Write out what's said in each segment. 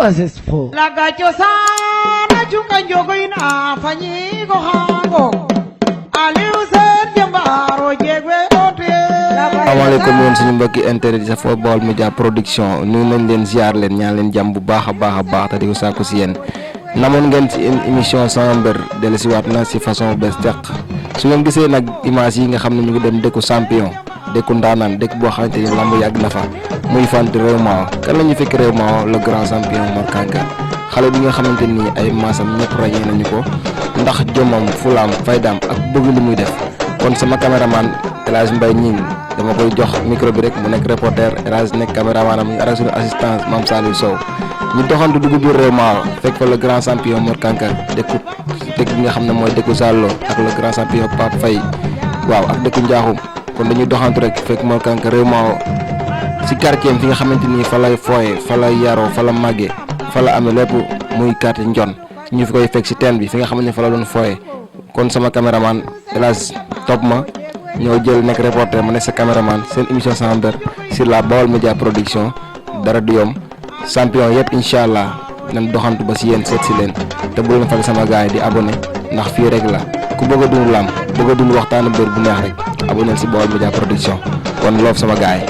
Wasespo lagacho sana chunga njogo inafanyigo hango aliusen jambaro jegwe ote. Assalamualaikum yéen suñu mbokki internet yi sa Baol Média production ñu nañ leen ziar leen ñaan leen jàmm bu baax a baax te di ko sàkku si yéen namoon ngeen ci émission Sama Mbeur dellu si waat na si façon bees teq su ngeen gisee nag image yi nga xam ne ñu ngi dem dëkku champion dëkku ndaanaan dëkk boo xamante ni lamb yàgg na fa muy fan di réew Mao kan la ñu fekk réew Mao le grand champion Mor Kanka xale bi nga xamante ni ay maasam ñëpp ràññee nañu ko ndax jomam fulaam faydaam ak bëgg li muy def kon sama caméraman El Hadj Mbaye ñing dama koy jox micro bi rek mu nekk reporter El Hadj nekk caméraman am ñu ara suñu assistance Mame Saliou Sow ñu doxantu dugg biir réew Mao fekk fa le grand champion Mor Kanka dëkk bi nga xam ne mooy dëkku Sallo ak le grand champion Pape Faye waaw ak dëkku Njaaxum kon dañuy doxantu rek fekk Mor Kanka réew Mao si quartier fi nga xamante ni fa lay fooye fa lay yaroo fa la màggee fa la amee lépp muy quartier Njon ñu fi koy fekk si teen bi fi nga xamante ni fa la doon fooye kon sama caméraman El Hadj topp ma ñoo jël nekk reporter ma nekk sa caméraman seen émission Sama Mbeur sur la Baol Média production dara du yomb champion yëpp incha allah nañ doxantu ba si yéen seet si leen te bu leen fàtte sama gars yi di abonné ndax fii rek la ku bëgg a dund lam bëgg a dund waxtaanu mbër bu neex rek abonné si Baol Média production kon loof sama gars yi.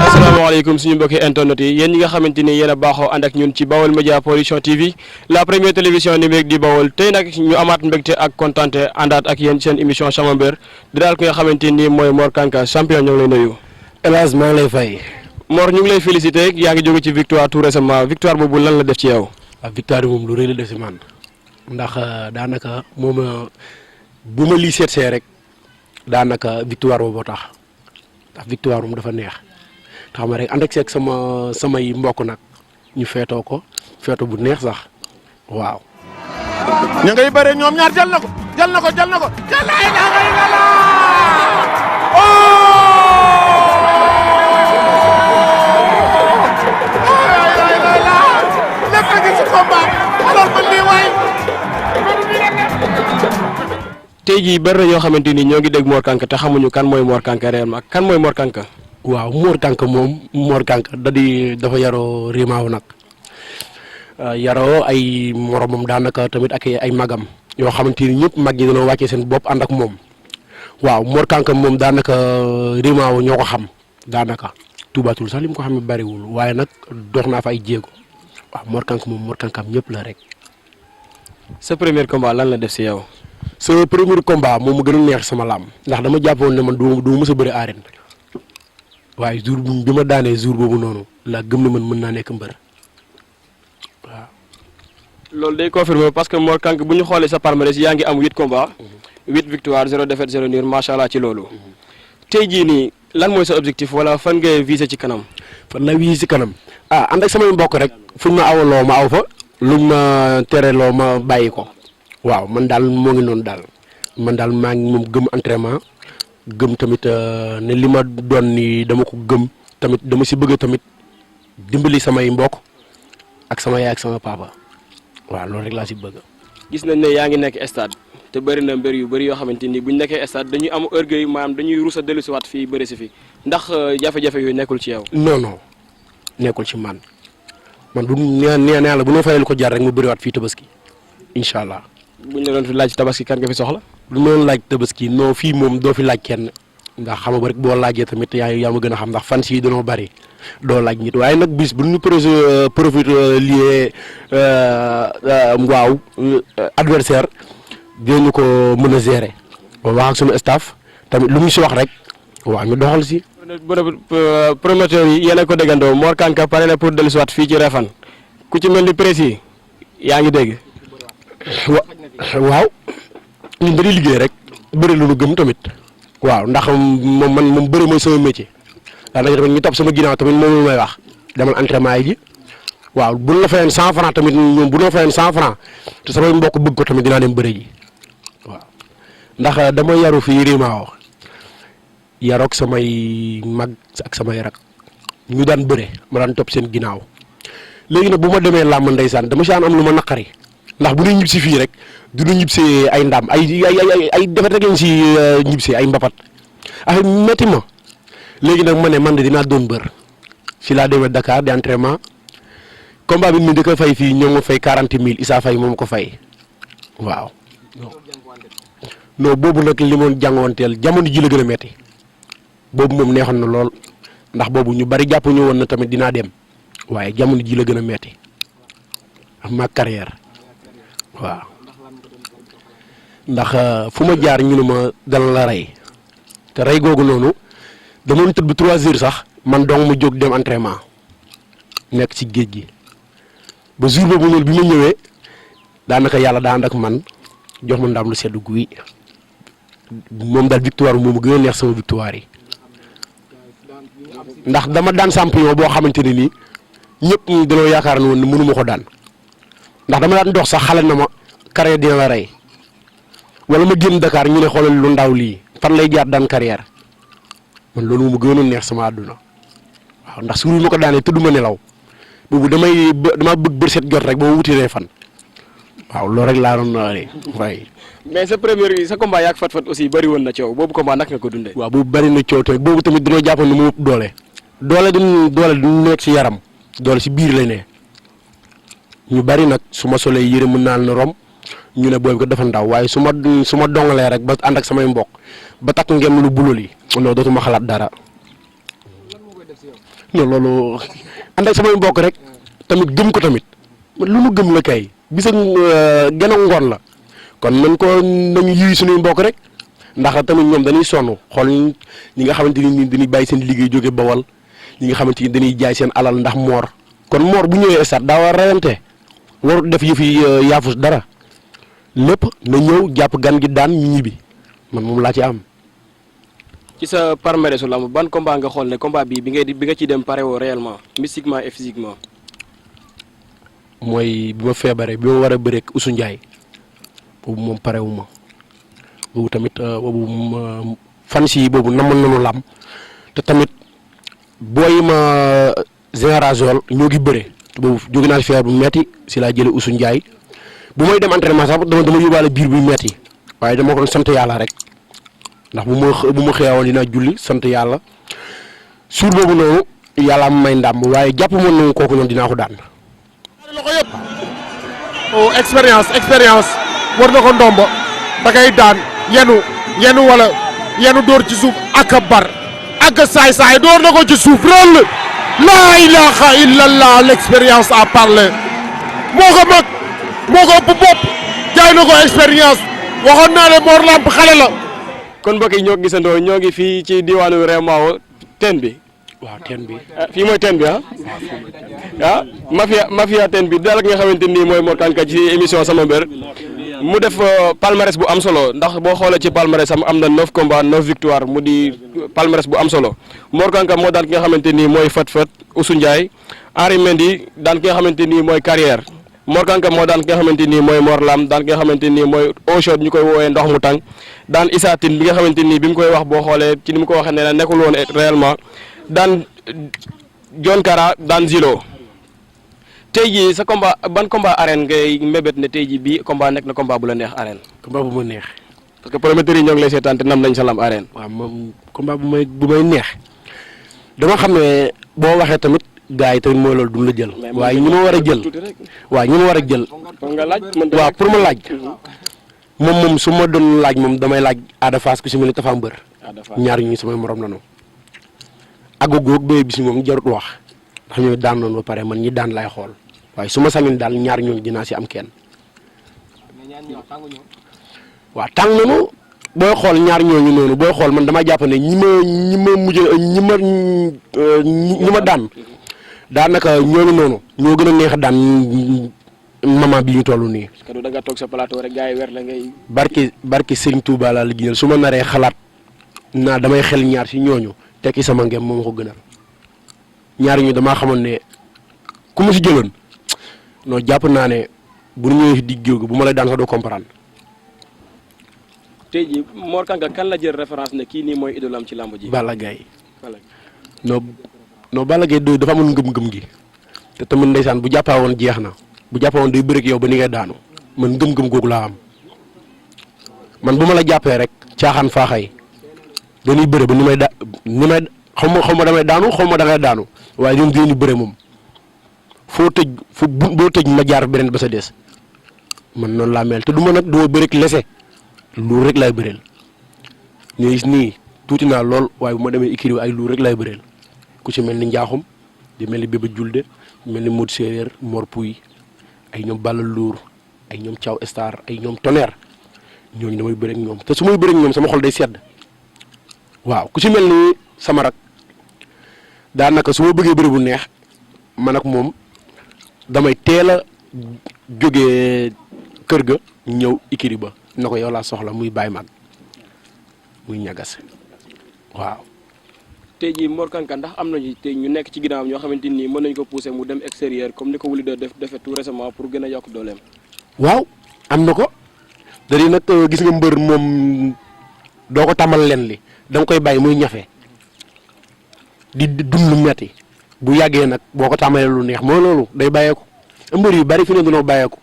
asalaamaaleykum suñu mbokki internet yi yéen ñi nga xamante ni yéen a baaxoo ànd ak ñun ci Baol Média production TV la première télévision numérique di Baol tey nag ñu amaat mbégte ak kontante àndaat ak yéen seen émission Sama Mbeur di daal ki nga xamante ni mooy Mor Kanka champion ñu ngi lay nuyu. El Hadj maa ngi lay fay. Mor ñu ngi lay féliciter yaa ngi jóge ci victoire tout récemment victoire boobu lan la def ci yow. waaw victoire bi moom lu rëy la def si man ndax daanaka moom bu ma lii seetsee rek daanaka victoire boobu tax ndax victoire moom dafa neex. xam nga rek ànd ak seeg samay mbokk nag ñu feetoo ko feeto bu neex sax waaw. ña ngay bëre ñoom ñaar jël na ko jël na ko jël na ko jël na ay dangay gala lépp a ngi ci combat alors man lii waay. tey jii bëri na ñoo xamante ni ñoo ngi dégg Mor Kanka te xamuñu kan mooy Mor Kanka réellement kan mooy Mor Kanka. waaw Mor Kanka moom Mor Kanka dafa yaroo Rimaaw nag yaroo ay moromam daanaka tamit ak ay magam yoo xamante ni ñëpp mag ñi dañoo wàccee seen bopp ànd ak moom waaw Mor Kanka moom daanaka Rimaaw ñoo ko xam daanaka tuubaatul sax li mu ko xam ne bariwul waaye nag dox naa fa ay jéego waaw Mor Kanka moom Mor Kanka am ñëpp la rek. sa premier combat lan la def si yow. sa premier combat moom mu gën a neex sama laam ndax dama jàppoon ne man du mës a bëri arène. waaye jour bi ma daanee jour boobu noonu la gëm na man mën naa nekk mbër waaw. loolu day confirmer parce que Mor Kanka bu ñu xoolee sa palmarès yaa ngi am 8 combats 8 victoires 0 défaite 0 nul macha allah ci loolu. tey jii nii lan mooy sa objectif wala fan ngay viser ci kanam. fan la viser ci kanam ànd ak samay mbokk rek fuñ ma awaloo ma aw fa luñ ma tereloo ma bàyyi ko waaw man daal moo ngi noonu daal man daal maa ngi moom gëm entraînement. gëm tamit ne li ma doon ni dama ko gëm tamit dama si bëgg tamit dimbali samay mbokk ak sama yaay ak sama papa waaw loolu rek laa si bëgg. gis nañ ne yaa ngi nekk stade te bëri na mbër yu bëri yoo xamante ni bu ñu nekkee stade dañuy am orgueil maanaam dañuy rus a dellusiwaat fii bëri si fi ndax jafe-jafe yooyu nekkul ci yow. non nekkul ci man bu nee la bu ma fayal ko jar rek mu bëriwaat fii tabaski incha allah. buñ la doon fi laaj tabaski kan nga fi soxla. lu ma laaj tabaski non fii moom doo fi laaj kenn ndax xam nga rek boo laajee tamit yaa ma gën a xam ndax fan si dañoo bari doo laaj nit waaye nag bis bu ñu profité lié waaw adversaire dinañu ko mën a gérer wax ak sunu staff tamit lu mu si wax rek waaw ñu doxal si. promoteur yi yéen a ko déggandoo Mor Kanka pare na pour dellusiwaat fii ci Refane ku ci mel ni précis yaa ngi dégg. waaw ñun dañuy liggéey rek bëri lu ñu gëm tamit waaw ndax moom bëri mooy sama métier daanaka tamit ñu topp sama ginnaaw tamit moom lu may wax demal entraînement yi ji waaw bu ñu la fayoon 100 francs tamit ñoom bu ñu la fayoon 100 francs te samay mbokk bëgg ko tamit dinaa dem bëri ji waaw ndax dama yaru fii Rimaaw yaroog samay mag ak samay rak ñu daan bëre ma daan topp seen ginnaaw léegi nag bu ma demee làmb ndeysaan dama si am lu ma naqari ndax bu ñuy ñib si fii rek du ñu ñib see ay ndam ay defet rek lañ si ñib see ay mbapat affaire métti ma léegi nag ma ne man de dinaa doon bër si laa demee Dakar di entraînement combat bi mi di ko fay fii ñoo ma fay 40 000 Issa Faye moom ko fay waaw non boobu nag li moon jàngoonteel jamono ji la gën a metti boobu moom neexoon na lool ndax boobu ñu bari jàpp ñu woon na tamit dinaa dem waaye jamono ji la gën a metti am ma carrière waaw ndax fu ma jaar ñu ne ma dana la rey te rey googu noonu dama tëdd 3 heures sax man dong mu jóg dem entraînement nekk ci géej gi ba jour boobu noonu bi ma ñëwee daanaka yàlla daa ànd ak man jox ma ndam lu sedd guy moom daal victoire moom gën a neex sama victoire yi ndax dama daan champion boo xamante ne nii ñëpp dañoo yaakaar ne woon mënu ma ko daan ndax dama daan dox sax xale na ma carrière dina la rey wala ma génn Dakar ñu ne xoolal lu ndaw lii fan lay jaar daan carrière man loolu moom gën a neex sama àdduna waaw ndax su ma ko daanee tëdduma nelaw boobu dama bëgg bër set jot rek ba ma wutiree fan waaw loolu rek laa doon waaye. mais sa combat yaak Fat Fat aussi bëri woon na coow boobu combat naka nga ko dundee. waaw boobu bëri na coow tamit boobu tamit dañoo jàppoon ne mu ëpp doole. doole du nekk si yaram doole si biir lay ne ñu bari nag su ma solee yére mën naa ne rom ñu ne booy bi ko dafa ndaw waaye su ma dongalee rek ba ànd ak samay mbokk ba takk ngeen lu bulul yi non dootuma xalaat dara non loolu ànd ak samay mbokk rek tamit gëm ko tamit lu mu gëm la kay bisa gën a ngoon la kon nañu yiwi suñuy mbokk rek ndax tamit ñoom dañuy sonn xool ñi nga xamante ni dañuy bàyyi seen liggéey jóge Bawal ñi nga xamante ni dañuy jaay seen alal ndax moor kon moor bu ñëwee stade daa war a rayante warut def yëfi yaafus dara lépp na ñëw jàpp gan gi daan ñu ñibbi man moom laa ci am. ci sa palmarès su lamb ban combat nga xool ne combat bi nga ci dem pare woo réellement mystiquement et physiquement. mooy bi ma feebaree bi ma war a bëreeg Oussou Ndiaye boobu moom parewu ma boobu tamit boobu fan si boobu namoon nañu lam te tamit booy ma génération ñoo ngi bëre boobu jóge naa si feebar bu metti si laa jëlee Oussou Ndiaye bu may dem entraînement sax dama yóbbaale biir buy metti waaye dama ko doon sant yàlla rek ndax bu ma xëyawoon dinaa julli sant yàlla suur boobu noonu yàlla am may ndam waaye jàpp moon na kooku noonu dinaa ko daan. loxo yëpp oh expérience war na ko ndombo da ngay daan yenu wala yenu dóor ci suuf ak a bar ak a saay dóor na ko ci suuf rëll laa ilaha illallah l'expérience a parlé moo ko mag moo ko ëpp bopp jaay na ko expérience waxoon naa ne Mor Lamp xale la. kon mbokk yi ñoo gisandoo ñoo ngi fii ci diwaanu Rémao teen bi. waaw teen bi fii mooy teen bi mafia teen bi daal nga xamante ni mooy Mor Kanka ci émission sama mbër mu def palmarès bu am solo ndax boo xoolee ci palmarès am na 9 combats 9 victoire mu di palmarès bu am solo Mor Kanka moo daan ki nga xamante ni mooy Fat Fat Oussou Ndiaye Henri Mendy daan ki nga xamante ni mooy carrière Mor Kanka moo daan ki nga xamante ni mooy Mor Lam daan ki nga xamante ni mooy Ochod ñu koy woowee ndox mu tàng daan Issa Tine bi nga xamante ni bi mu koy wax boo xoolee ci ni mu ko waxee ne nekkul woon réellement daan John Kara daan Zilo tey jii sa combat ban combat arène ngay mébét ne tey jii bii combat nekk na combat bu la neex arène. combat bu ma neex. parce que promoteurs yi ñoo ngi lay seetaan te nam nañ sa lam arène. waaw moom combat bu may neex dama xam ne boo waxee tamit gars yi tamit mooy loolu duñ la jël. waaye ñi ma war a jël waaw ñi ma war a jël. nga laaj waaw pour ma laaj. moom su ma doon laaj moom damay laaj Ada Fass ku si mel ni Tapha Mbeur. ñaar ñu samay morom lañu. agogoog bee bis moom jarut wax ndax ñooy daan noonu ba pare man ñi daan lay xool waaye su ma sañoon daal ñaar ñooñu dinaa si am kenn. waaw tàng nañu booy xool ñaar ñooñu noonu booy xool man dama jàpp ne ñi ma daan daanaka ñooñu noonu ñoo gën a neex a daan moment bi ñu toll nii. kaddu da nga toog sa plateau rek gars yi weer la ngay. barke Serigne Touba laa liggéeyal su ma naree xalaat naa damay xel ñaar si ñooñu tekki sama ngem moo ma ko gënal ñaar ñu damaa xamoon ne ku ma si jëloon non jàpp naa ne bu ñu ñëwee si digg bu ma lay daan sax doo comprendre. tey jii Mor Kang kan la jël référence ne kii nii mooy idolam ci làmb ji. Balla Gaye non Balla Gaye dafa amoon ngëm-ngëm gi te tamit ndeysaan bu jàppaa woon jeex na bu jàppaa woon day bëri ak yow ba ni ngay daanu man ngëm-ngëm googu laa am man bu ma la jàppee rek caaxaan faaxay dañuy bëre ba ni may xaw ma damay daanu xaw ma da ngay daanu waaye ñoom dinañu bëre moom foo tëj boo tëj ma jaar beneen ba sa des man noonu laa mel te du ma nag du ma bëre ak lese luur rek laay bëreel ñu gis nii tuuti naa lool waaye bu ma demee ikiri ay luur rek laay bëreel ku ci mel ni Njaaxum di mel ni Bébé Julde mel ni Modou Séeréer Mor Pouy ay ñoom Balla Lour ay ñoom Thiaw Star ay ñoom Tonnerre ñooñu damay bëre ak ñoom te su may bëre ak ñoom sama xol day sedd waaw ku ci mel ni sama rak daanaka su ma bëggee bëri bu neex man ak moom damay teel a jógee kër ga ñëw ikiri ba na ko yow laa soxla muy Baye Mag muy ñagas waaw. tey jii Mor Kang ndax am nañu tey ñu nekk ci ginnaawam ñoo xamante ni mën nañu ko pousser mu dem extérieur comme ni ko Wouly defee tout récemment pour gën a yokk dooleem. waaw am na ko dari nag gis nga mbër moom doo ko tàmmal leen li da nga koy bàyyi muy ñafe di dund lu metti bu yàggee nag boo ko tàmmalee lu neex mooy loolu day bàyyeeku mbër yu bari fi ne dañoo bàyyeeku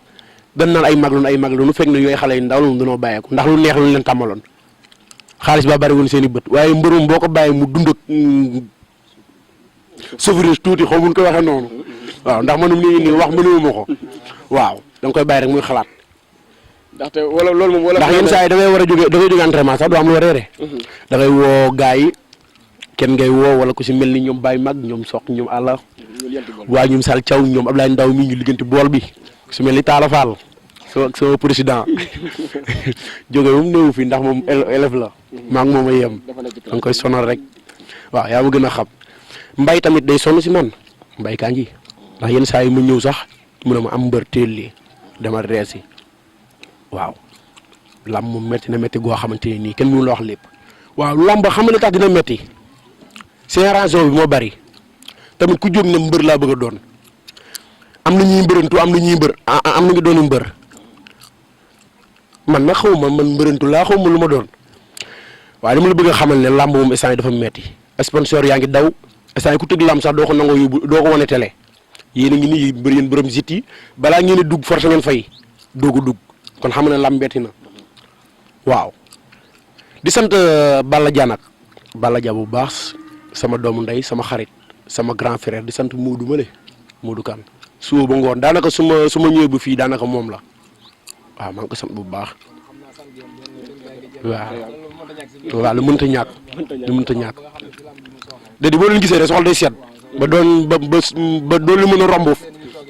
dañ naan ay mag lu nu fekk ne yooyu xale yu ndaw lu dañoo bàyyeeku ndax lu neex lu leen tàmmaloon xaalis ba bari woon seen i bët waaye mbërum boo ko bàyyi mu dund ak souffrir tuuti xaw mun ko waxee noonu waaw ndax manum nii wax mënuma ko waaw da nga koy bàyyi rek muy xalaat. ndaxte wala loolu moom wala. ndax yenn saa yi da ngay war a jóge da ngay jóge entraînement sax doo am lu reere. da ngay woo gars yi kenn ngay woo wala ku si mel ni ñoom Baye Mag ñoom Soq ñoom àlla waa ñoom Sall Thiaw ñoom Ablaye Ndaw mi ñu liggéenti bool bi ku si mel ni Talla Fall sama président jóge moom néewu fi ndax moom élève la maa ngi moom a yem da nga koy sonal rek waaw yaa ma gën a xam mbay tamit day sonn si man mbay kaa ngi ndax yenn saa yi mu ñëw sax mu ne ma am mbër teel lii dama reesi waaw lamb moom métti na métti goo xamante ne nii kenn mënu la wax lépp waaw lamb xam nga tax dina métti génération bi moo bari tamit ku jóg ne mbër laa bëgg a doon am na ñuy mbërantu am na ñuy mbër am na ñu doon mbër man nag xaw ma man mbërantu laa xaw ma lu ma doon waaye dama la bëgg a xamal ne lamb moom instant yi dafa metti sponsor yaa ngi daw instant yi ku tëgg lamb sax doo ko nangoo yóbbu doo ko wane télé yéen a ngi nii mbër yéen borom sit yi balaa ngeen a dugg force ngeen fay doog a dugg kon xam ne lamb metti na waaw di sant Balla Dia nag Balla Dia bu baax sama doomu ndey sama xarit sama grand frère di sant Moodu Male Moodu Kan suba ba ngoon daanaka su ma ñëwee bu fii daanaka moom la waaw maa ngi ko sant bu baax waaw lu mënta ñàkk da di boo leen gisee rek soxal day seet ba doon ba doon li mën a romb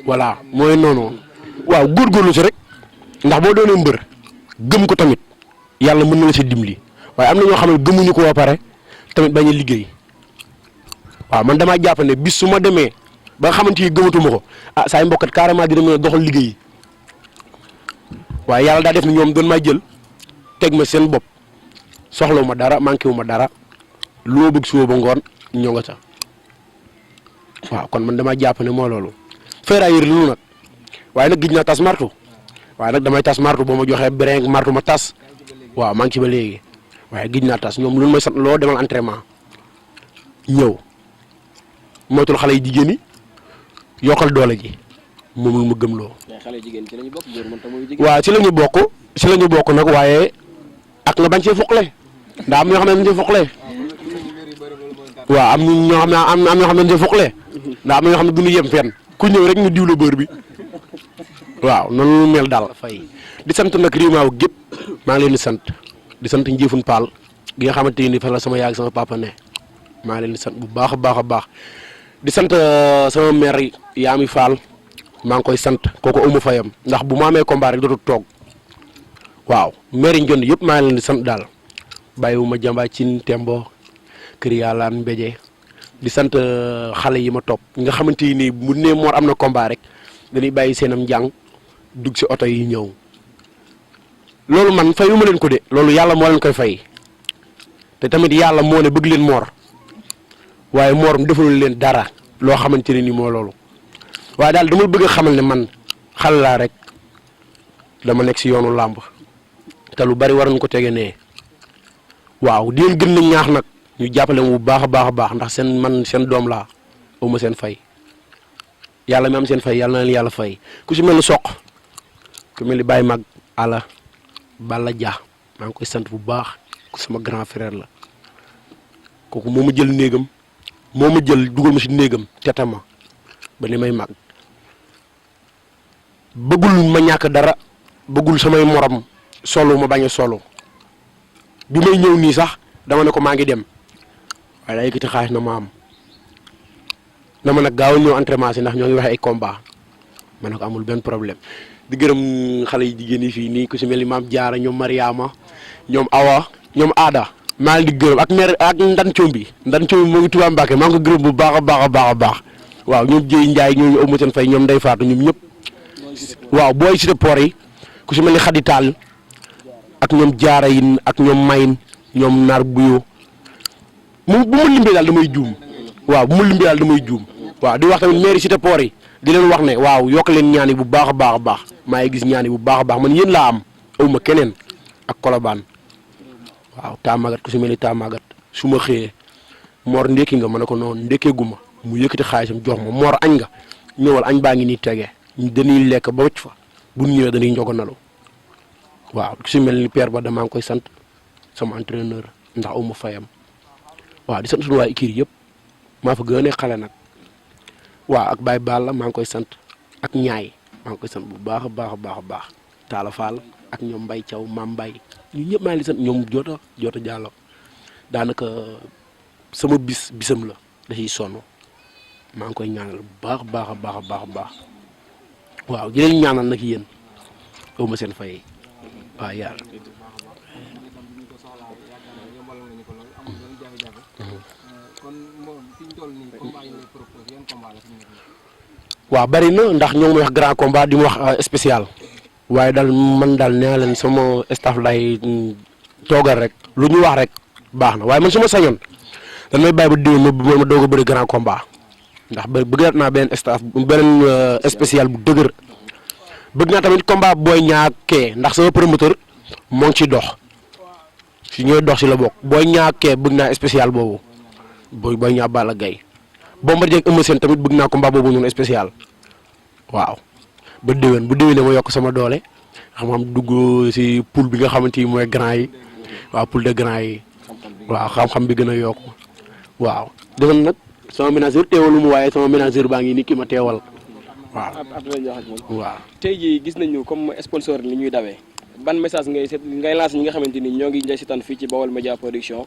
voilà mooy noonu waaw góorgóorlu si rek ndax boo doonee mbër gëm ko tamit yàlla mën na la si dimbali waaye am na ñoo xam ne gëmuñu ko ba pare tamit bañ a liggéey waaw man damaa jàpp ne bis su ma demee ba nga xamante ni gëmatuma ko saa yu mbokkat carrément dina mën a doxal liggéey waaye yàlla daa def ni ñoom doon may jël teg ma seen bopp soxlawu ma dara manqué wu ma dara lu ma bëgg suba ba ngoon ñoo nga ca waaw kon man damaa jàpp ne moo loolu ferrailleur lu nag waaye nag gis naa tas martu waaye nag damay tas martu boo ma joxee brin martu ma tas waaw maa ngi ci ba léegi waaye gis naa tas ñoom lu may sant loo demal entraînement ñëw moytul xale yi jigéen ñi yokkal doole ji moom lu ma gëm loo. xale jigéen ci lañu bokk góor man tamit jigéen. waaw ci la ñu bokk nag waaye ak nga bañ cee foqale ndax am ñoo xam ne dañ cee foqale waaw am ñoo xam ne am ñoo xam ne dañ cee foqale ndax am na ñoo xam ne duñu yem fenn ku ñëw rek ñu diwle bër bi waaw noonu lu mel daal fay di sant nag Rimaaw gépp maa ngi leen di sant Njëfun Paal gi nga xamante ni fa la sama yaag sama papa ne maa ngi leen di sant bu baax a baax a baax di sant sama mère Yaami Fall maa ngi koy sant kooku amu fayam ndax bu ma amee combat rek dootul toog waaw mère Ndiond yëpp maa ngi leen di sant daal bàyyiwuma jàmba cin tembo kër yàllaan mbéje di sant xale yi ma topp nga xamante ni bu nee Mor am na combat rek dañuy bàyyi seenam njàng dugg si oto yi ñëw loolu man fayuma leen ko de loolu yàlla moo leen koy fay te tamit yàlla moo ne bëgg leen Mor waaye Mor defalul leen dara loo xamante ne ni moo loolu waaye daal dama bëgg a xamal ne man xale laa rek dama nekk si yoonu làmb te lu bari war nañ ko tege nee waaw di leen gën na ñaax nag ñu jàppale mu bu baax a baax a baax ndax seen doom laa awma seen fay yàlla mi am seen fay yàlla na leen yàlla fay ku si mel ni soq ku mel ni Baye Mag Ala Balla Dia maa ngi koy sant bu baax ku sama grand frère la kooku moo ma jël néegam moo ma jël dugal ma si néegam tetama ba ni may mag bëggul ma ñàkk dara bëggul samay morom solo ma bañ a solo bi may ñëw nii sax dama ne ko maa ngi dem waaye daa yëkkati xaalis na ma am na ma nag gaaw ñëw entraînement si ndax ñoo ngi waxe ay combat ma ne ko amul benn problème di gërëm xale yi jigéen yi fii nii ku si mel ni maam Jaara ñoom Mariama ñoom Awa ñoom Aada maa ngi di gërëm ak mère ak ndan coom bi moo ngi Tuubaa Mbàkke maa ngi ko gërëm bu baax a baax a baax a baax waaw ñoom Jéy Njaay ñooñu ëmma seen fay ñoom Ndey Faatu ñoom ñëpp waaw booy cité port yi ku si mel ni Xadi Taal ak ñoom Jaara yin ak ñoom Mayin ñoom Naar Buyo bu ma limbee daal damay juum waaw bu ma limbee daal damay juum waaw di wax tamit mairie cité port yi di leen wax ne waaw yokk leen ñaani bu baax a baax a baax maa ngi gis ñaani bu baax a baax man yéen laa am awma keneen ak Kolobaan waaw taamagat ku si mel ni taamagat su ma xëyee Mor ndékki nga ma ne ko noonu ndékkee guma mu yëkkati xaalisam jox ma Mor añ nga ñëwal añ baa ngi nii tege dañuy lekk ba wëcc fa bu ñu ñëwee dañuy njogonalu waaw ku si mel ni père ba damaa ngi koy sant sama entraîneur ndax awma fayam waaw di sant suñu waa équipe yëpp maa fa gën a xale nag waaw ak Baye Balla maa ngi koy sant ak ñaay maa ngi koy sant bu baax a baax a baax a baax Talla Fall ak ñoom Mbaye Thiaw Mam Mbaye ñu ñëpp maa ngi sant ñoom joota jàllo daanaka sama bisam la da ciy sonn maa ngi koy ñaanal bu baax baax a baax a baax a baax waaw di leen ñaanal nag yéen aw ma seen fay waaw yàlla. waaw bari na ndax ñoo ngi wax grand combat di mu wax spécial waaye daal man daal nee leen sama staff lay toogal rek lu ñu wax rek baax na waaye man su ma sañoon dañ may bàyyi ba déwén ma doog a bëri grand combat ndax bëgg naa benn staff beneen spécial bu dëgër bëgg naa tamit combat booy ñaakee ndax sama promoteur moo ngi ciy dox si ñooy dox si la bokk booy ñaakee bëgg naa spécial boobu booy ñaa Balla Gaye Bombardier ak Eumeu Sène tamit bëgg naa combat boobu noonu spécial waaw ba déwén bu déwénee ma yokk sama doole xam dugg si poule bi nga xamante ni mooy grand yi waaw poule de grand yi waaw xam-xam bi gën a yokk waaw defoon nag sama ménageur teewalu mu waaye sama ménageur baa ngi ni ki ma teewal waaw. waaw tey jii gis nañu comme sponsor li ñuy dawee ban message ngay lancer ñi nga xamante ni ñoo ngi njëy si tan fii ci Baol Média Production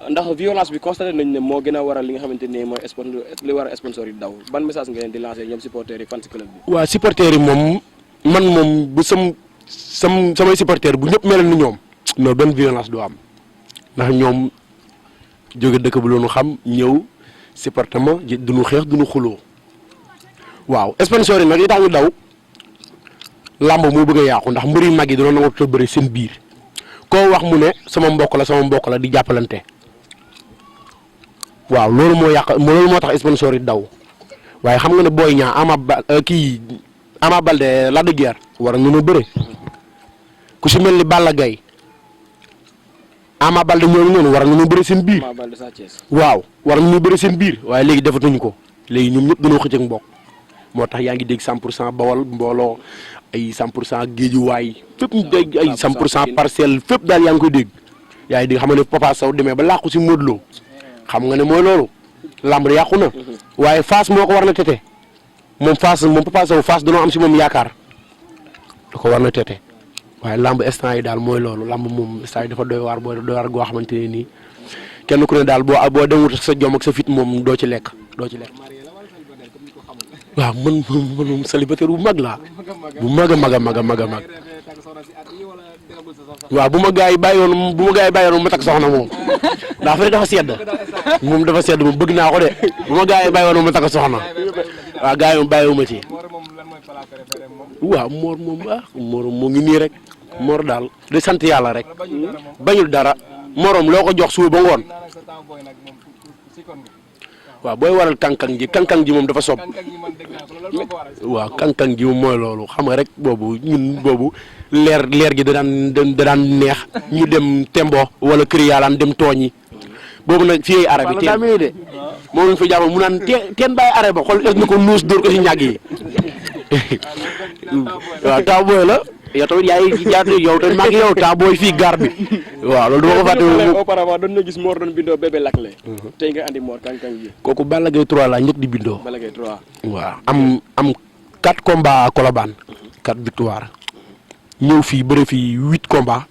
ndax violence bi constaté nañ ne moo gën a waral li nga xamante ni mooy li war a sponsor yi daw ban message nga leen di lancer ñoom supporters yi fans club bi. waaw supporters yi moom man moom bu samay supporters bu ñëpp mel ni ñoom non benn violence du am ndax ñoom jóge dëkk bu loonu xam ñëw supporter ma duñu xeex duñu xuloo waaw sponsor yi nag yi tax ñu daw làmb moo bëgg a yàqu ndax mbir yu mag yi dañoo nangoo bëri seen biir koo wax mu ne sama mbokk la di jàppalante waaw loolu moo tax sponsor yi daw waaye xam nga ne Boy Niang Ama Baldé Lac de Guiers war a ñu bëre ku si mel ni Balla Gaye Ama Baldé ñooñu noonu war a ñu bëre seen biir waaw war a ñu bëre seen biir waaye léegi defatuñu ko léegi ñoom ñëpp dañoo xëcc ak mbokk moo tax yaa ngi dégg 100% Bawol mbooloo ay 100% Géejuwaay fépp ay 100% Parcelles fépp daal yaa ngi koy dégg yaa ngi dégg xam nga ne Papa Sow demee ba làqu si Modou Lo xam nga ne mooy loolu lamb yàqu na waaye Fass moo ko war na tete moom Papa Sow Fass dañoo am si moom yaakaar da ko war na tete waaye lamb instant yi daal mooy loolu lamb moom instant yi dafa doy waar goo xamante ne nii kenn ku ne daal boo demut sa jom ak sa fit moom doo ci lekk. waaw man moom célibataire bu mag laa bu mag a mag waaw bu ma gars yi bàyyoon ma takk soxna moom ndax fa dafa sedd moom bëgg naa ko de bu ma gars yi bàyyoon ma takk soxna waaw gars yi moom bàyyiwuma ci waaw Mor moom Mor moo ngi nii rek Mor daal di sant yàlla rek bañul dara morom loo ko jox suba ba ngoon waaw booy waral kankang ji moom dafa sob waaw kankang ji moom mooy loolu xam nga rek boobu ñun boobu leer gi da daan neex ñu dem tembo wala kër yaalaan dem tooñi boobu nag fii ay arabe teen de moom lañ fa jàmm mu naan teen bàyyi arabe ba xool es na ko nuus dóor ko si ñàgg yi waaw taw booy la yow tamit yaay jaatu yow tamit maa ngi yow taw booy fii gaar bi waaw loolu duma ko fàtte auparavant doon na gis Mor doon bindoo bébé lakle tey nga andi Mor kankang ji kooku Balla Gaye 3 laa njëkk di bindoo Balla Gaye 3 waaw am 4 combats à Colobane 4 victoire ñëw fii bëre fii 8 combats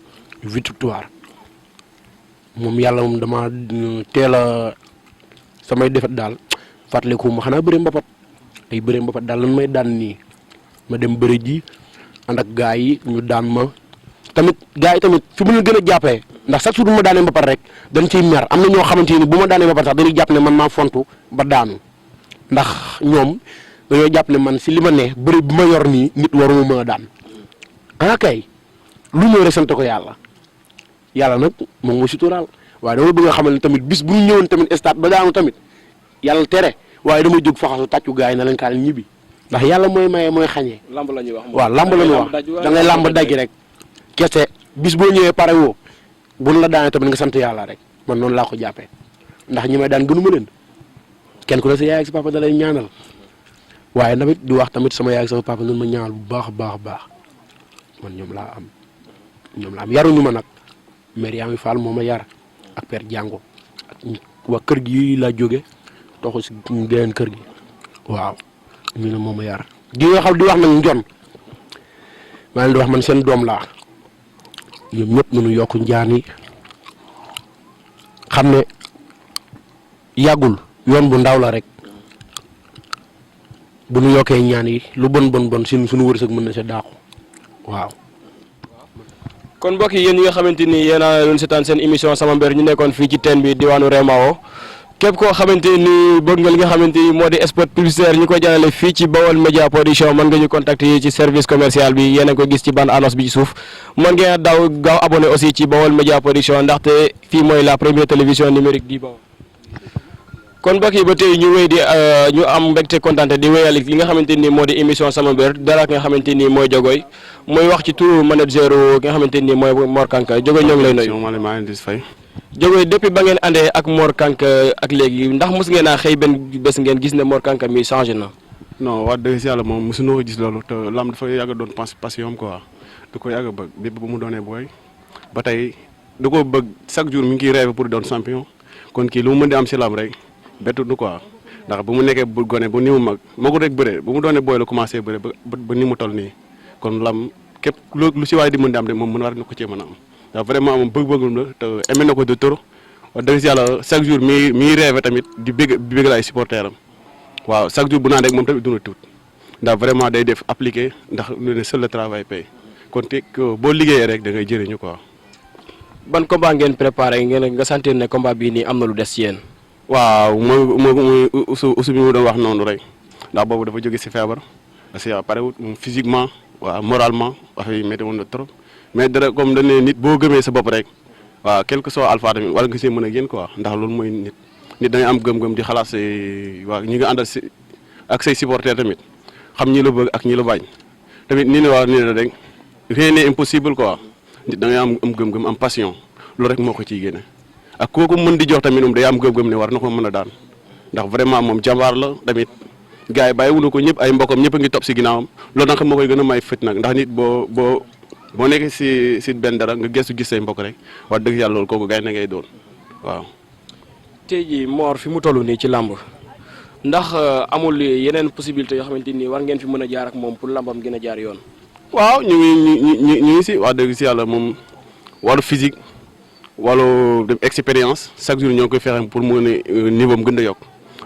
8 victoire moom yàlla moom dama teel a samay defet daal fàttaliku ma xanaa bëre mbapat ay bëre mbapat daal lan may daan nii ma dem bëre ji ànd ak gars yi ñu daan ma tamit gars yi tamit fi mu leen gën a jàppee ndax chaque jour bu ma daanee mbapat rek dañ ciy mer am na ñoo xamante ni bu ma daanee mbapat sax dañuy jàpp ne man maa fontu ba daanu ndax ñoom dañoo jàpp ne man si li ma ne bëri bi ma yor nii nit waruma mën a daan kay lu ñëw rek sant ko yàlla nag moom mooy suturaal waaye dama bëgg nga xamal ne tamit bis bu ñu ñëwoon tamit stade ba daanu tamit yàlla tere waaye damay jóg faxasu tàccu gars yi na leen kaa leen ñibbi ndax yàlla mooy maye mooy xañee. lamb la ñuy wax waaw lamb la ñuy wax da ngay lamb daj rek kese bis boo ñëwee pare woo buñ la daanee tamit nga sant yàlla rek man noonu laa ko jàppee ndax ñi may daan gënuma leen kenn ku ne sa yaay ak sa papa da lay ñaanal waaye tamit di wax tamit sama yaay ak sama papa nañ ma ñaanal bu baax a baax a baax man ñoom laa am yaruñu ma nag mère Yami Fall moo ma yar ak père Diango ak waa kër gi laa jóge toxu si geneen kër gi waaw ñu ne moo ma yar di nga xam di wax nag njon maa leen di wax man seen doom laa ñoom ñëpp nañu yokk njaan yi xam ne yàggul yoon bu ndaw la rek bu nu yokkee ñaan yi lu bon suñu wërsëg mën na sa daaxu waaw. kon mbokk yi yéen ñi nga xamante ni yéen a doon seetaan seen émission sama mbër ñu nekkoon fii ci teen bi diwaanu Rémao képp koo xamante ni bëgg nga li nga xamante ni moo di spot publicitaire ñu koy jàllale fii ci Bawol Média Production mën nga ñu contacter ci service commercial bi yéen a ko gis ci bande annonce bi ci suuf mën ngeen gaaw abonné aussi ci Bawol Média Production ndaxte fii mooy la première télévision numérique di Bawol. kon mbokk yi ba tey ñu wéy di ñu am mbégte kontaante di wéyal li nga xamante ni moo di émission sama mbër dara nga xamante ni mooy Jogoy mooy wax ci turu manager nga xamante ni mooy Mor Kanka Jogoy ñoo ngi lay nuyu. maa ngi leen di fay. Jogoy depuis ba ngeen àndee ak Mor Kanka ak léegi ndax mos ngeen a xëy benn bés ngeen gis ne Mor Kanka mi changé na. non wax dëgg si yàlla moom mosuñoo ko gis loolu te lam dafa yàgg a doon passion quoi da ko yàgg a bëgg bépp bu mu doonee booy ba tey da koo bëgg chaque jour mi ngi ciy rêvé pour doon champion kon kii lu mu mën di am si lam rek bettu du quoi ndax bu mu nekkee bu gone bu ni mu mag magul rek bëre bu mu doonee booy la commencé bëre ba ni mu toll nii kon lam képp lu si waay di mën di am de moom mën war na ko cee mën a am ndax vraiment moom bëgg-bëggum la te aimé na ko de trop wax dëgg si yàlla chaque jour mi rêvé tamit di bëgg la ay supporter am waaw chaque jour bu naan rek moom tamit duna tuut ndax vraiment day def appliqué ndax lu ne seul le travail paye kon te boo liggéeyee rek da ngay jëriñu quoi. ban combat ngeen préparé nga sentir ne combat bii nii am na lu des ci yéen. waaw mooy usu bi mu doon wax noonu rek ndax boobu dafa jóge si feebar parce que parewut moom physiquement waaw moralement wax yi métti woon na trop mais dara comme dañ ne nit boo gëmee sa bopp rek waaw quel que soit alpha tamit wala nga see mën a génn quoi ndax loolu mooy nit da ngay am gëm-gëm di xalaat say waaw ñi nga àndal si ak say supporters tamit xam ñi la bëgg ak ñi la bañ tamit nii ne waaw nii la rek rien n'est impossible quoi nit da ngay am gëm-gëm am passion loolu rek moo ko ciy génne. ak kooku mën di jox tamit moom day am gëm-gëm ne war na ko mën a daan ndax vraiment moom jàmbaar la tamit gars yi bàyyiwuñu ko ñëpp ay mbokkam ñëpp a ngi topp si ginnaawam loolu nag moo koy gën a may fit nag ndax nit boo nekkee si benn dara nga gëstu gis say mbokk rek wax dëgg yàlla loolu kooku gars yi na ngay doon waaw. tey jii Mor fi mu toll nii ci làmb ndax amul yeneen possibilité yoo xamante ni war ngeen fi mën a jaar ak moom pour làmbam gën a jaar yoon. waaw ñu ngi si wax dëgg si yàlla moom wàllu physique. wala dem expérience chaque jour ñoo koy fexe pour mu ne niveau am gën a yokk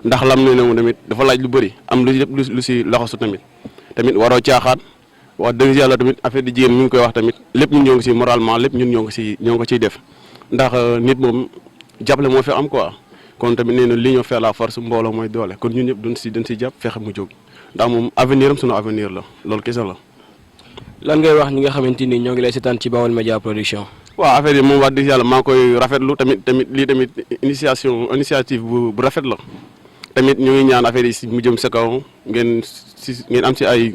ndax lam ne moom tamit dafa laaj lu bëri am lu si laxasu tamit waroo caaxaan wax dëgg yàlla tamit affaire di jigéen mi ngi koy wax tamit lépp ñun ñoo ngi si moralement lépp ñun ñoo ngi ko ciy def ndax nit moom jàppale moo fi am quoi kon tamit nee na l'union fait la force mbooloo mooy doole kon ñun ñëpp dañ si jàpp fexe mu jóg ndax moom avenir am sunu avenir la loolu kese la. lan ngay wax ñi nga xamante ni ñoo ngi lay seetaan ci Bawol Média Production. waaw affaire yi moom wax dëgg yàlla maa koy rafetlu tamit lii tamit initiative bu rafet la tamit ñu ngi ñaan affaire yi si mu jëm sa kaw ngeen am si ay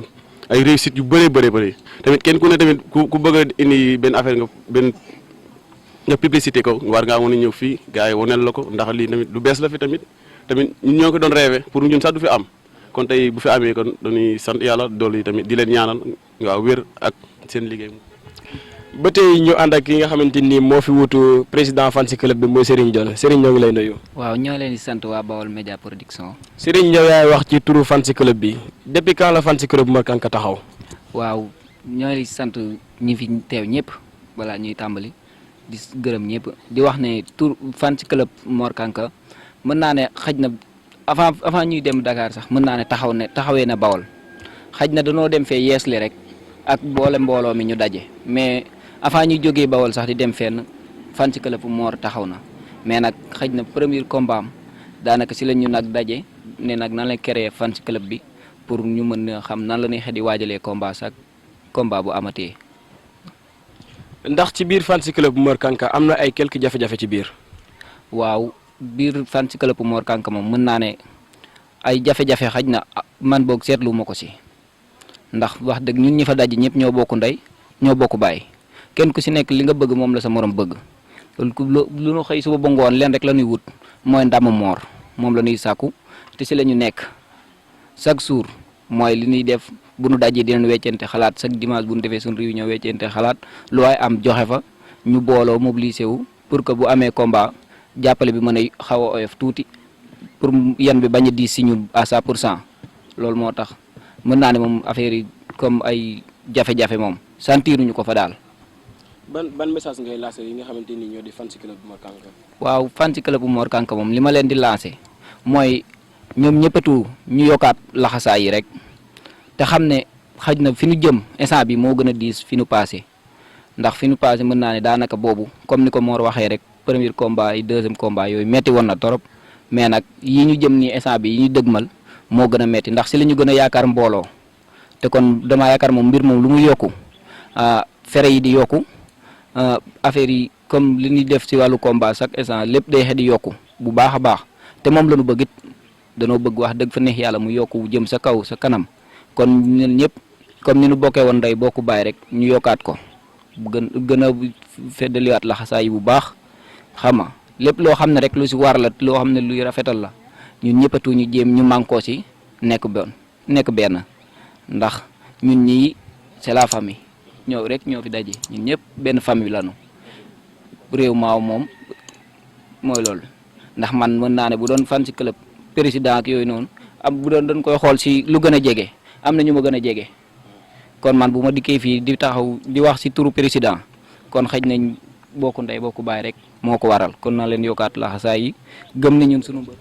réussite yu bëree bëri tamit kenn ku ne tamit ku bëgg a indi benn affaire nga publicité ko war ngaa mën a ñëw fii gars yi waneel la ko ndax lii tamit lu bees la fi tamit ñun ñoo ko doon rêvé pour ñun sax du fi am kon tey bu fi amee kon dañuy sant yàlla doolu yi tamit di leen ñaanal waaw wér ak seen liggéey. ba tey ñu ànd ak ki nga xamante ni moo fi wutu président fan si club bi mooy Serigne Dione Serigne ñoo ngi lay nuyu. waaw ñoo leen di sant waa Bawol Média Production. Serigne Dione yaay wax ci turu fan si club bi depuis quand la fan si club Mor Kang Ka taxaw. waaw ñoo ngi sant ñi fi teew ñëpp balaa ñuy tàmbali di gërëm ñëpp di wax ne tur fan si club Mor Kang Ka mën naa ne xëj na avant ñuy dem Dakar sax mën naa ne taxawee na Bawol xëj na danoo dem fee yeesli rek ak boole mbooloo mi ñu daje mais. avant ñuy jógee Bawol sax di dem fenn fan si club Mor taxaw na mais nag xëj na premier combat am daanaka si la ñu nag daje ne nag nan la créer fan si club bi pour ñu mën a xam nan la ñuy xedi waajalee combat sax combat bu amatee. ndax ci biir fan si club Mor Kang Ka am na ay quelques jafe-jafe ci biir. waaw biir fan si club Mor Kang Ka moom mën naa ne ay jafe-jafe xëj na man boog seetlu ma ko si ndax wax dëgg ñun ñi fa daje ñëpp ñoo bokk ndey ñoo bokk baay. kenn ku si nekk li nga bëgg moom la sa morom bëgg lu ñu xëy suba ba ngoon leen rek la ñuy wut mooy ndam Mor moom la ñuy sàkku te si la ñu nekk chaque jour mooy li ñuy def bu nu dajee dinañ weccente xalaat chaque dimanche bu ñu defee suñu réunion weccente xalaat lu waay am joxe fa ñu booloo mobilisé wu pour que bu amee combat jàppale bi mën a xaw a oyof tuuti pour yan bi bañ a diis si ñun à 100% loolu moo tax mën naa ne moom affaire yi comme ay jafe-jafe moom sentiruñu ko fa daal. ban message ngay lancé yi nga xamante ni ñoo di fan si club Mor Kang Ka. waaw fan si club Mor Kang Ka moom li ma leen di lancé mooy ñoom ñëppatu ñu yokkaat laxasaay yi rek te xam ne xaj na fi nu jëm instant bi moo gën a diis fi nu passé ndax fi nu passé mën naa ne daanaka boobu comme ni ko Mor waxee rek premier combat yi deuxième combat yooyu metti woon na torop mais nag yi ñu jëm nii instant bi yi ñu dëgmal moo gën a metti ndax si la ñu gën a yaakaar mbooloo te kon damaa yaakaar moom mbir moom lu mu yokku fere yi di yokku. affaire yi comme li ñuy def ci wàllu combat chaque instant lépp day xedi yokku bu baax a baax te moom la ñu bëgg it danoo bëgg wax dëgg fa neex yàlla mu yokku jëm sa kaw sa kanam kon ñun ñëpp comme ni ñu bokkee woon ndey bokku baay rek ñu yokkaat ko gën a feddaliwaat la xasaay bu baax xam nga lépp loo xam ne rek lu ci war la loo xam ne luy rafetal la ñun ñëppatu ñu jéem ñu mànkoo ci nekk benn ndax ñun ñii c'est la famille. ñoo rek ñoo fi daje ñun ñëpp benn famille lañu réew maaw moom mooy loolu ndax man mën naa ne bu doon fan si club président ak yooyu noonu am bu doon dañ koy xool si lu gën a jege am na ñu ma gën a jege kon man bu ma dikkee fii di taxaw di wax si turu président kon xëj nañ bokku ndey bokku baay rek moo ko waral kon na leen yokkaat laxasaay yi gëm na ñun sunu bët.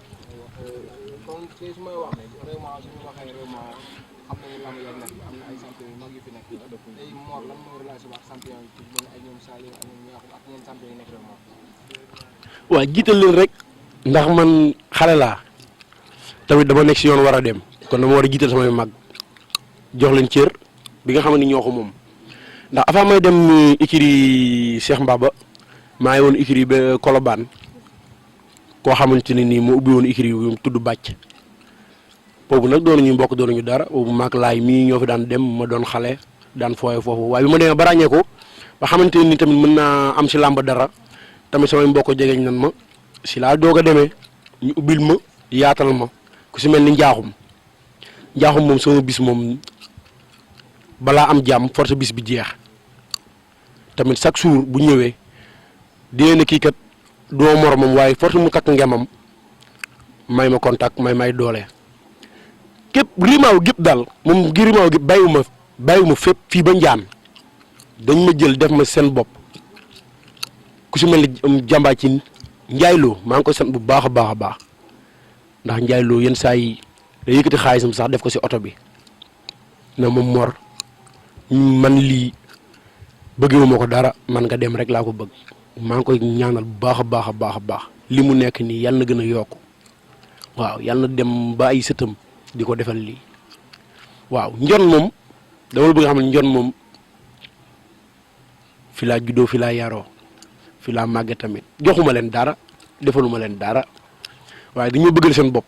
waaw jiital leen rek ndax man xale laa tamit dama nekk si yoon war a dem kon dama war a jiital samay mag jox leen cër bi nga xam ne ñoo ko moom ndax avant may dem écurie Cheikh Mbaba maa ngi woon écurie ba Colobane koo xamante ne nii moo ubbi woon écurie yu tudd bàcc boobu nag doonuñu mbokk doonuñu dara boobu maag laay mii ñoo fi daan dem ma doon xale daan fooye foofu waaye bi ma demee ba ràññee ko ba xamante ne ni tamit mën naa am si làmb dara tamit samay mbokk jegeñ nan ma si laa doog a demee ñu ubbil ma yaatal ma ku si mel ni njaaxum moom sama bis moom balaa am jàmm force bis bi jeex tamit chaque jour bu ñëwee dee na kii kat doo moromam waaye force mu takk ngemam may ma contact may doole képp rimaaw gépp daal moom gi rimaaw gépp bàyyiwuma fépp fii ba njaan dañ ma jël def ma seen bopp ku si mel ni jàmbaa ci njaayloo maa ngi koy sant bu baax a baax a baax ndax njaayloo yenn saa yi da yëkkati xaalisam sax def ko si oto bi na ma Mor man lii bëggewuma ko dara man nga dem rek laa ko bëgg maa ngi koy ñaanal bu baax a baax a baax a baax li mu nekk nii yàlla na gën a yokku waaw yàlla na dem ba ay sëtam di ko defal lii waaw njon moom dama la bëgg xam ne njon moom fi laa juddoo fi laa yaroo fi laa màgge tamit joxuma leen dara defaluma leen dara waaye dañoo bëggal seen bopp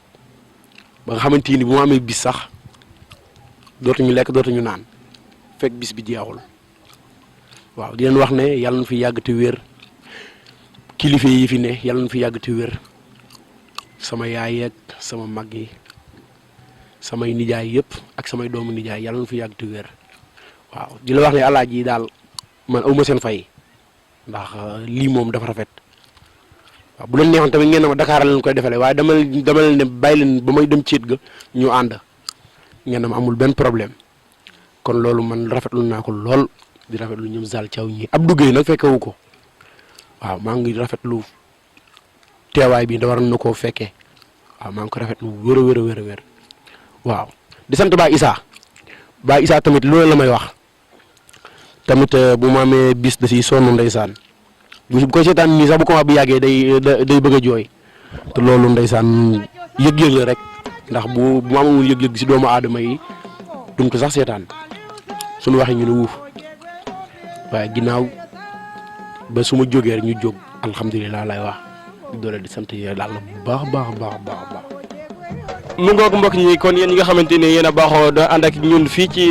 ba nga xamante ni bu ma amee bis sax dootuñu lekk dootuñu naan fekk bis bi jeexul waaw di leen wax ne yàlla na fi yàgg te wér kilifa yi fi ne yàlla na fi yàgg te wér sama yaay ak sama mag yi samay nijaay yëpp ak samay doomu nijaay yàlla na fi yàgg te wér waaw di la wax ne alaaji yi daal man awma seen fay ndax lii moom dafa rafet waaw bu leen neexoon tamit ngeen ne ma Dakar leen koy defalee waaye dama leen ne bàyyi leen ba may dem ciit ga ñu ànd ngeen ne ma amul benn problème kon loolu man rafetlu naa ko lool di rafetlu ñoom Zal Thiaw ñi ab duggee nag fekkewu ko waaw maa ngi rafetlu teewaay bi da war na koo fekkee waaw maa ngi ko rafetlu wér waaw di sant Baye Issa tamit loolu la may wax tamit bu ma amee bis da siy sonn ndeysaan bu ko seetaan nii sax bu ko wax bu yàggee day bëgg a jooy te loolu ndeysaan yëg-yëg la rek ndax bu ma amul yëg-yëg si doomu aadama yi duñ ko sax seetaan suñu waxee ñu ne wuuf waaye ginnaaw ba su ma jógee rek ñu jóg alhamdulilah lay wax di doole di sant yàlla bu baax. mu ngoog mbokk ñi kon yéen ñi nga xamante ni yéen a baaxoo da ànd ak ñun fii ci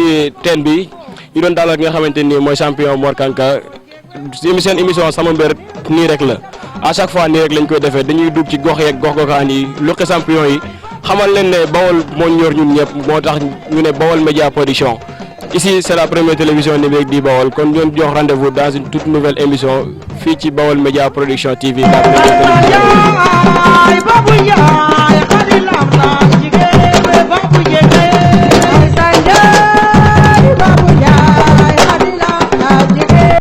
teen bi ñu doon dalal nga xamante ni mooy champion Mor Kanka seen émission sama mbër nii rek la à chaque fois nii rek lañ koy defee dañuy dugg ci gox yeeg gox-goxaan yi luqi champion yi xamal leen ne Bawol moo ñor ñun ñëpp moo tax ñu ne Bawol Média Production ici c'est la première télévision numérique di Bawol kon ñoon jox rendez-vous dans une toute nouvelle émission fii ci Bawol Média Production TV la première télévision.